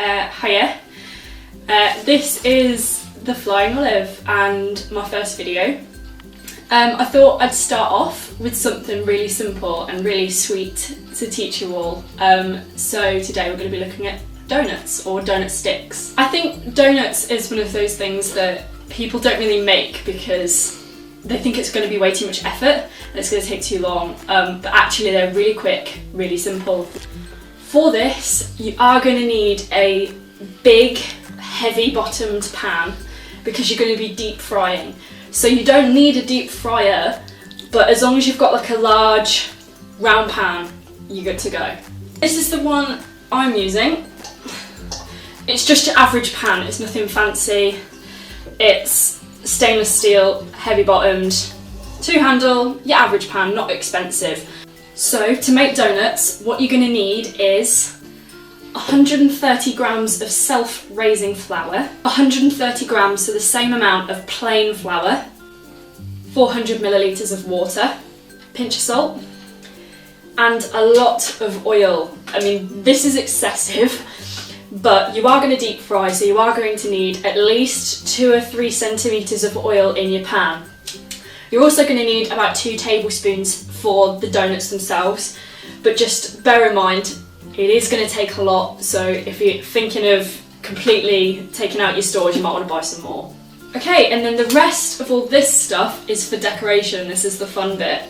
Hiya. This is the Flying Olive and my first video. I thought I'd start off with something really simple and really sweet to teach you all. So today we're going to be looking at donuts or donut sticks. I think donuts is one of those things that people don't really make because they think it's going to be way too much effort and it's going to take too long, but actually they're really quick, really simple. For this you are going to need a big heavy bottomed pan because you're going to be deep frying. So you don't need a deep fryer, but as long as you've got like a large round pan, you're good to go. This is the one I'm using. It's just your average pan, it's nothing fancy. It's stainless steel, heavy bottomed, two handle, your average pan, not expensive. So to make donuts, what you're going to need is 130 grams of self-raising flour, 130 grams, so the same amount of plain flour, 400 millilitres of water, pinch of salt, and a lot of oil. I mean, this is excessive, but you are going to deep fry, so you are going to need at least 2 or 3 centimetres of oil in your pan. You're also going to need about 2 tablespoons for the donuts themselves, but just bear in mind, it is going to take a lot, so if you're thinking of completely taking out your storage, you might want to buy some more. Okay, and then the rest of all this stuff is for decoration. This is the fun bit.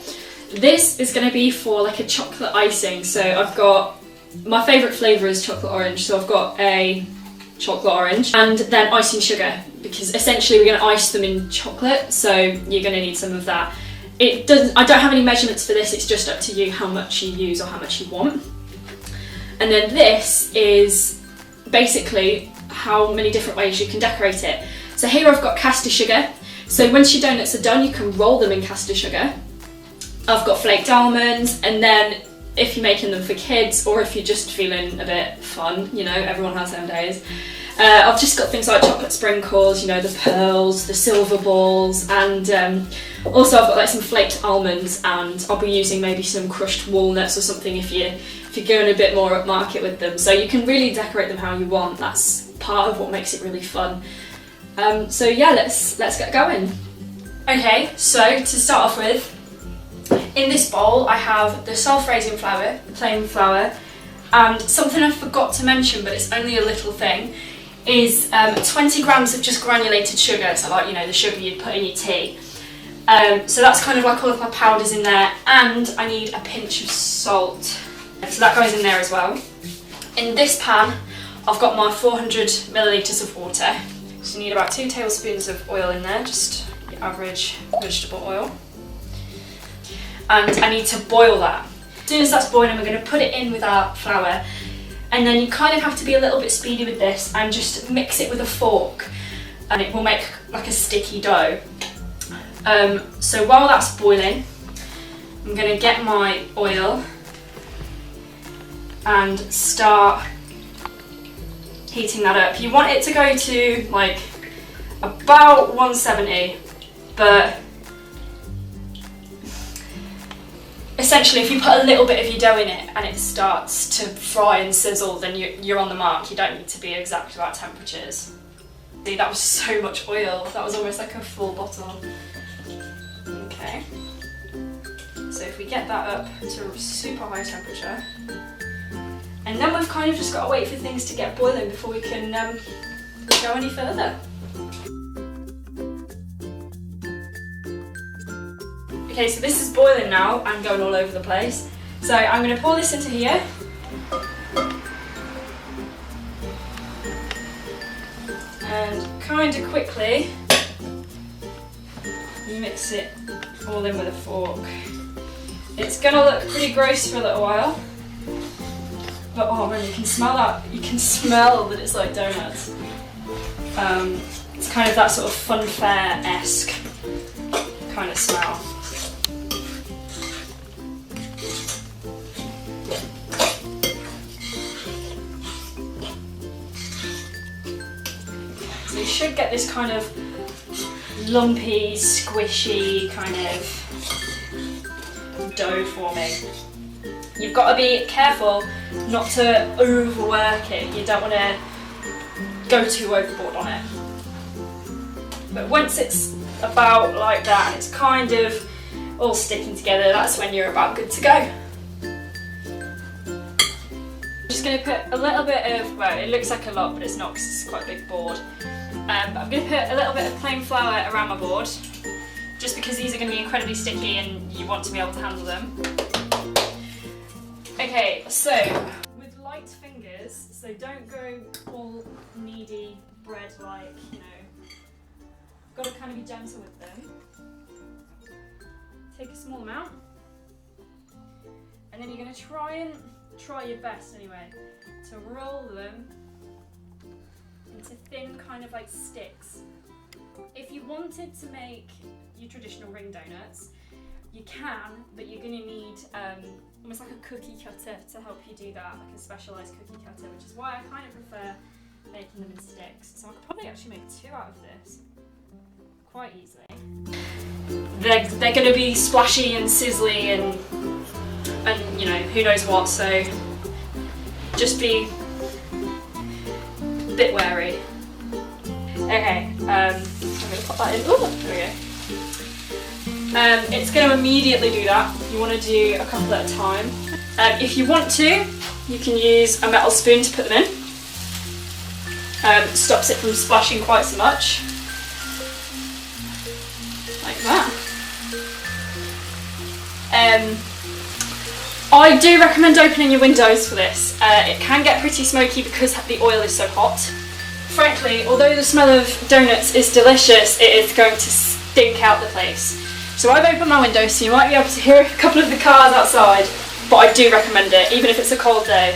This is going to be for like a chocolate icing, so I've got, my favourite flavour is chocolate orange, so I've got a chocolate orange and then icing sugar, because essentially we're going to ice them in chocolate, so you're going to need some of that. I don't have any measurements for this, it's just up to you how much you use or how much you want. And then this is basically how many different ways you can decorate it. So here I've got caster sugar, so once your donuts are done you can roll them in caster sugar. I've got flaked almonds, and then if you're making them for kids or if you're just feeling a bit fun, you know, everyone has their own days. I've just got things like chocolate sprinkles, you know, the pearls, the silver balls, and also I've got like some flaked almonds, and I'll be using maybe some crushed walnuts or something if you're going a bit more upmarket with them. So you can really decorate them how you want. That's part of what makes it really fun. So yeah, let's get going. Okay, so to start off with, in this bowl I have the self-raising flour, the plain flour, and something I forgot to mention, but it's only a little thing, is 20 grams of just granulated sugar, so like, you know, the sugar you'd put in your tea. So that's kind of like all of my powders in there, and I need a pinch of salt, so that goes in there as well. In this pan I've got my 400 millilitres of water, so you need about 2 tablespoons of oil in there, just your average vegetable oil. And I need to boil that. As soon as that's boiling, we're going to put it in with our flour, and then you kind of have to be a little bit speedy with this and just mix it with a fork, and it will make like a sticky dough. So while that's boiling, I'm going to get my oil and start heating that up. You want it to go to like about 170, but essentially if you put a little bit of your dough in it and it starts to fry and sizzle, then you're on the mark. You don't need to be exact about temperatures. See, that was so much oil, that was almost like a full bottle. Okay, so if we get that up to a super high temperature, and then we've kind of just got to wait for things to get boiling before we can go any further. Okay, so this is boiling now and going all over the place. So I'm going to pour this into here. And kind of quickly, you mix it all in with a fork. It's going to look pretty gross for a little while. But oh man, you can smell that. You can smell that it's like donuts. It's kind of that sort of funfair-esque kind of smell. So you should get this kind of lumpy, squishy kind of dough forming. You've got to be careful not to overwork it. You don't want to go too overboard on it. But once it's about like that and it's kind of all sticking together, that's when you're about good to go. I'm just going to put a little bit of, well, it looks like a lot but it's not because it's quite a big board. But I'm going to put a little bit of plain flour around my board, just because these are going to be incredibly sticky and you want to be able to handle them. Okay, so with light fingers, so don't go all kneady bread like, you know, got to kind of be gentle with them. Take a small amount, and then you're going to try your best anyway to roll them into thin kind of like sticks. If you wanted to make your traditional ring donuts, you can, but you're going to need almost like a cookie cutter to help you do that, like a specialised cookie cutter, which is why I kind of prefer making them in sticks. So I could probably actually make 2 out of this quite easily. They're going to be splashy and sizzly and you know, who knows what, so just be a bit wary. Okay, I'm going to pop that in. Oh, there we go. It's going to immediately do that. You want to do a couple at a time. If you want to, you can use a metal spoon to put them in. Stops it from splashing quite so much. Like that. I do recommend opening your windows for this. It can get pretty smoky because the oil is so hot. Frankly, although the smell of donuts is delicious, it is going to stink out the place. So I've opened my window so you might be able to hear a couple of the cars outside, but I do recommend it, even if it's a cold day.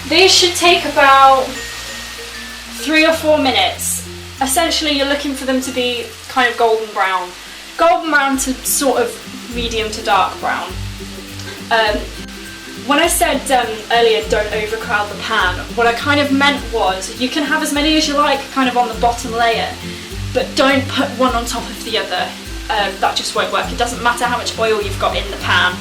These should take about 3 or 4 minutes. Essentially you're looking for them to be kind of golden brown. Golden brown to sort of medium to dark brown. When I said earlier don't overcrowd the pan, what I kind of meant was you can have as many as you like kind of on the bottom layer, but don't put one on top of the other. That just won't work. It doesn't matter how much oil you've got in the pan.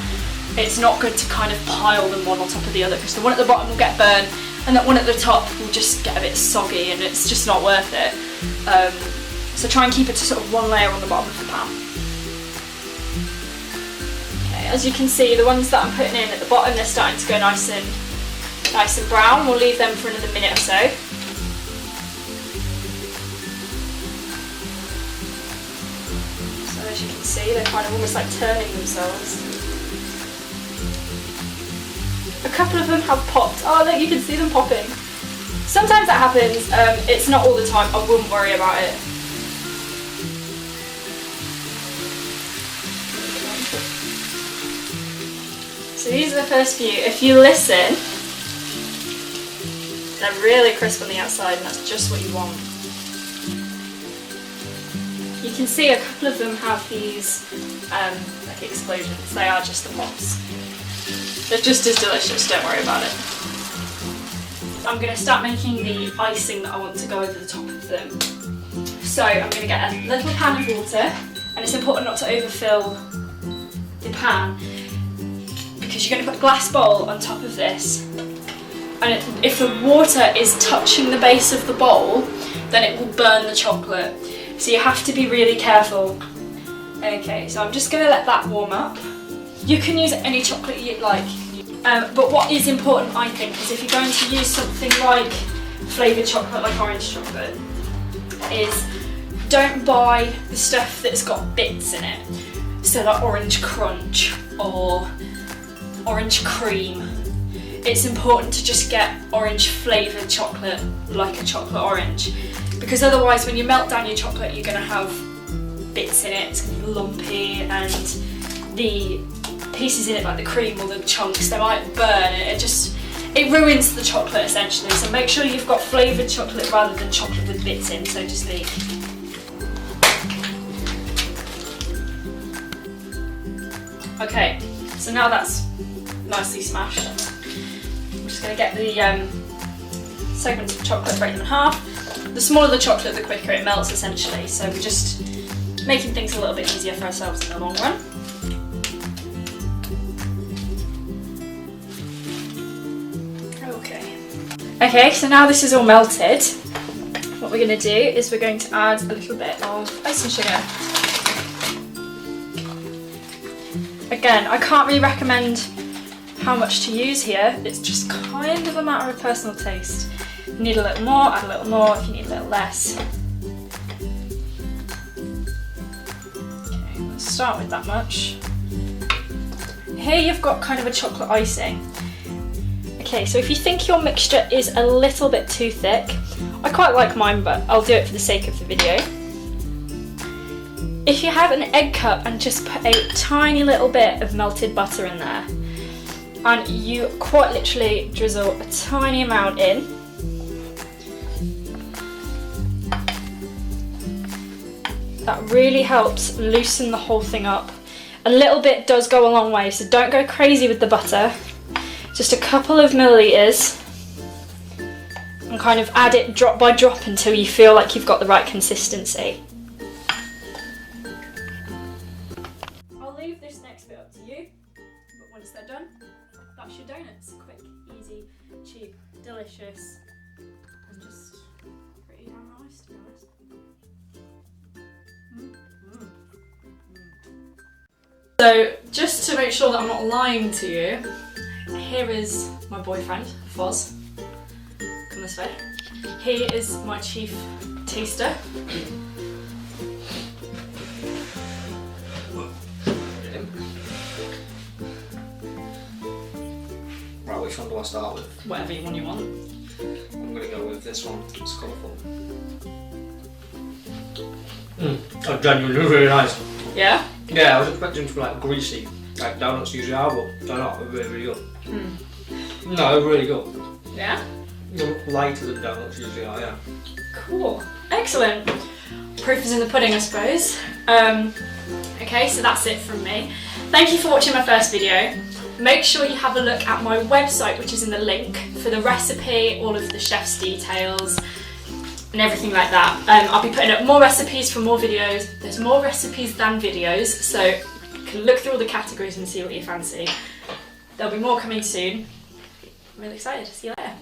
It's not good to kind of pile them one on top of the other, because the one at the bottom will get burned and that one at the top will just get a bit soggy and it's just not worth it. So try and keep it to sort of one layer on the bottom of the pan. As you can see, the ones that I'm putting in at the bottom, they're starting to go nice and brown. We'll leave them for another minute or so. So as you can see, they're kind of almost like turning themselves. A couple of them have popped. Oh look, you can see them popping. Sometimes that happens. It's not all the time. I wouldn't worry about it. So these are the first few. If you listen, they're really crisp on the outside and that's just what you want. You can see a couple of them have these like explosions. They are just the pops. They're just as delicious, don't worry about it. I'm going to start making the icing that I want to go over the top of them. So I'm going to get a little pan of water, and it's important not to overfill the pan, because you're going to put a glass bowl on top of this, and if the water is touching the base of the bowl, then it will burn the chocolate. So you have to be really careful. Okay, so I'm just going to let that warm up. You can use any chocolate you like, but what is important, I think, is if you're going to use something like flavoured chocolate, like orange chocolate, is don't buy the stuff that's got bits in it. So like orange crunch or orange cream. It's important to just get orange flavoured chocolate, like a chocolate orange, because otherwise when you melt down your chocolate you're going to have bits in it, it's going to be lumpy, and the pieces in it, like the cream or the chunks, they might burn, and it ruins the chocolate essentially. So make sure you've got flavoured chocolate rather than chocolate with bits in, so to speak. Okay, so now that's nicely smashed, I'm just going to get the segments of chocolate, break them in half. The smaller the chocolate, the quicker it melts essentially, so we're just making things a little bit easier for ourselves in the long run. Okay, Okay, so now this is all melted, what we're going to do is we're going to add a little bit of icing sugar. Again, I can't really recommend how much to use here, it's just kind of a matter of personal taste. If you need a little more, add a little more, if you need a little less. Okay, let's start with that much. Here you've got kind of a chocolate icing. Okay, so if you think your mixture is a little bit too thick, I quite like mine, but I'll do it for the sake of the video. If you have an egg cup and just put a tiny little bit of melted butter in there, and you quite literally drizzle a tiny amount in, that really helps loosen the whole thing up. A little bit does go a long way, so don't go crazy with the butter. Just a couple of milliliters and kind of add it drop by drop until you feel like you've got the right consistency. I'll leave this next bit up to you, but once they're done, that's your donuts. Quick, easy, cheap, delicious, and just pretty damn nice, to be honest. So, just to make sure that I'm not lying to you, here is my boyfriend, Foz. Come this way. He is my chief taster. Right, which one do I start with? Whatever you want. I'm going to go with this one, it's colourful. Oh, genuinely really nice. Yeah? Yeah, I was expecting them to be like greasy, like donuts usually are, but they're not, they're really, really good. No, they're really good. Yeah? They're lighter than donuts usually are, yeah. Cool. Excellent. Proof is in the pudding, I suppose. Okay, so that's it from me. Thank you for watching my first video. Make sure you have a look at my website, which is in the link, for the recipe, all of the chef's details, and everything like that. I'll be putting up more recipes for more videos. There's more recipes than videos, so you can look through all the categories and see what you fancy. There'll be more coming soon. I'm really excited. See you later.